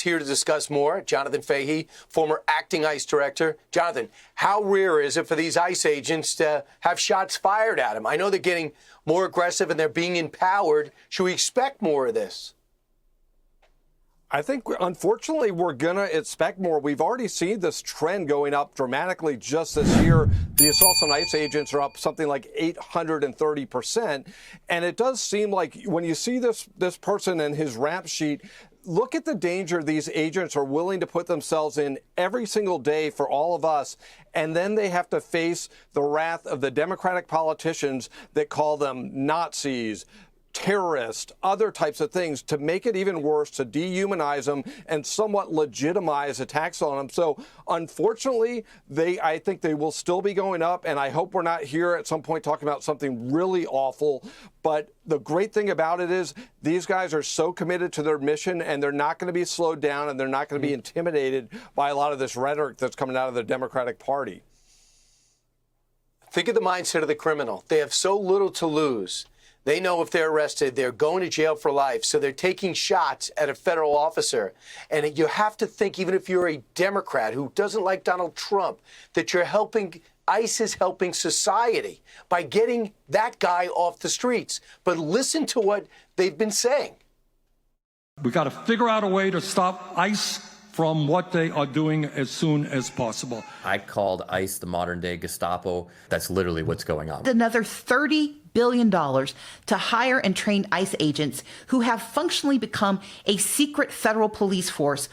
here to discuss more. Jonathan Fahey, former acting ICE director. Jonathan, how rare is it for these ICE agents to have shots fired at them? I know they're getting more aggressive and they're being empowered. Should we expect more of this? I think, unfortunately, we're going to expect more. We've already seen this trend going up dramatically just this year. The assaults on ICE agents are up something like 830%. And it does seem like when you see this person and his rap sheet, look at the danger these agents are willing to put themselves in every single day for all of us. And then they have to face the wrath of the Democratic politicians that call them Nazis, terrorists, other types of things, to make it even worse, to dehumanize them and somewhat legitimize attacks on them. So unfortunately, I think they will still be going up, and I hope we're not here at some point talking about something really awful. But the great thing about it is these guys are so committed to their mission, and they're not going to be slowed down, and they're not going to be intimidated by a lot of this rhetoric that's coming out of the Democratic Party. Think of the mindset of the criminal. They have so little to lose. They know if they're arrested, they're going to jail for life. So they're taking shots at a federal officer. And you have to think, even if you're a Democrat who doesn't like Donald Trump, that you're helping, ICE is helping society by getting that guy off the streets. But listen to what they've been saying. We got to figure out a way to stop ICE from what they are doing as soon as possible. I called ICE the modern day Gestapo. That's literally what's going on. Another $30 billion to hire and train ICE agents who have functionally become a secret federal police force.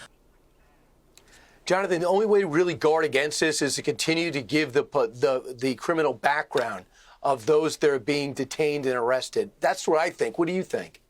Jonathan, the only way to really guard against this is to continue to give the criminal background of those that are being detained and arrested. That's what I think. What do you think?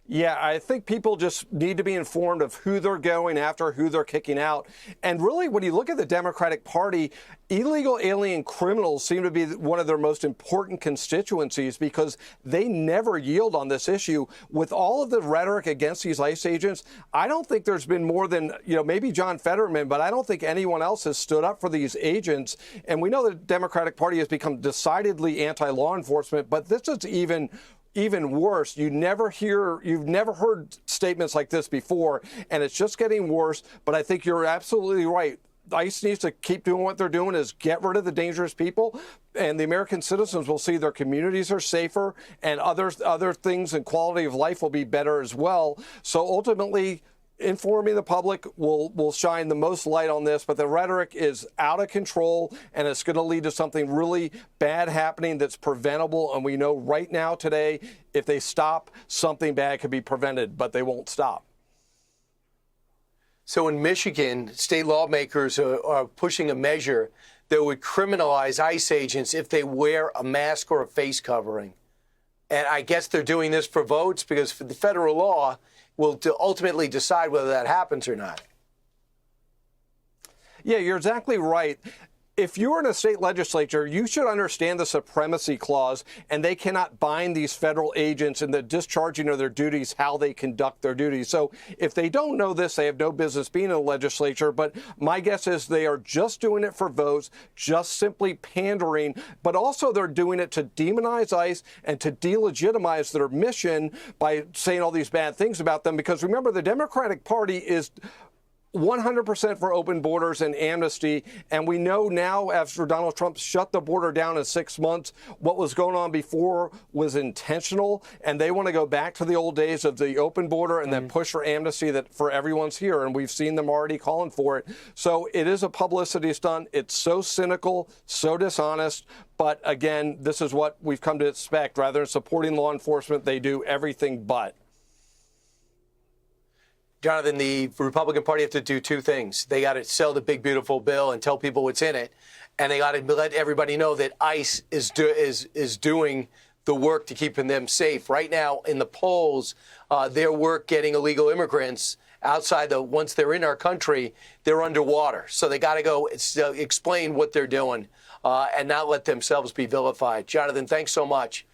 Yeah, I think people just need to be informed of who they're going after, who they're kicking out. And really, when you look at the Democratic Party, illegal alien criminals seem to be one of their most important constituencies because they never yield on this issue. With all of the rhetoric against these ICE agents, I don't think there's been more than, maybe John Fetterman, but I don't think anyone else has stood up for these agents. And we know the Democratic Party has become decidedly anti-law enforcement, but this is even worse. You've never heard statements like this before, and it's just getting worse. But I think you're absolutely right. ICE needs to keep doing what they're doing, is get rid of the dangerous people, and the American citizens will see their communities are safer, and other things and quality of life will be better as well. So ultimately, informing the public will shine the most light on this, but the rhetoric is out of control, and it's going to lead to something really bad happening that's preventable. And we know right now today, if they stop, something bad could be prevented, but they won't stop. So in Michigan, state lawmakers are pushing a measure that would criminalize ICE agents if they wear a mask or a face covering. And I guess they're doing this for votes because for the federal law will ultimately decide whether that happens or not. Yeah, you're exactly right. If you're in a state legislature, you should understand the supremacy clause, and they cannot bind these federal agents in the discharging of their duties, how they conduct their duties. So if they don't know this, they have no business being in the legislature. But my guess is they are just doing it for votes, just simply pandering. But also they're doing it to demonize ICE and to delegitimize their mission by saying all these bad things about them. Because remember, the Democratic Party is 100% for open borders and amnesty. And we know now, after Donald Trump shut the border down in 6 months, what was going on before was intentional. And they want to go back to the old days of the open border and then push for amnesty that for everyone's here. And we've seen them already calling for it. So it is a publicity stunt. It's so cynical, so dishonest. But again, this is what we've come to expect. Rather than supporting law enforcement, they do everything but. Jonathan, the Republican Party have to do two things. They got to sell the big, beautiful bill and tell people what's in it. And they got to let everybody know that ICE is doing the work to keeping them safe. Right now, in the polls, their work getting illegal immigrants outside once they're in our country, they're underwater. So they got to go explain what they're doing and not let themselves be vilified. Jonathan, thanks so much.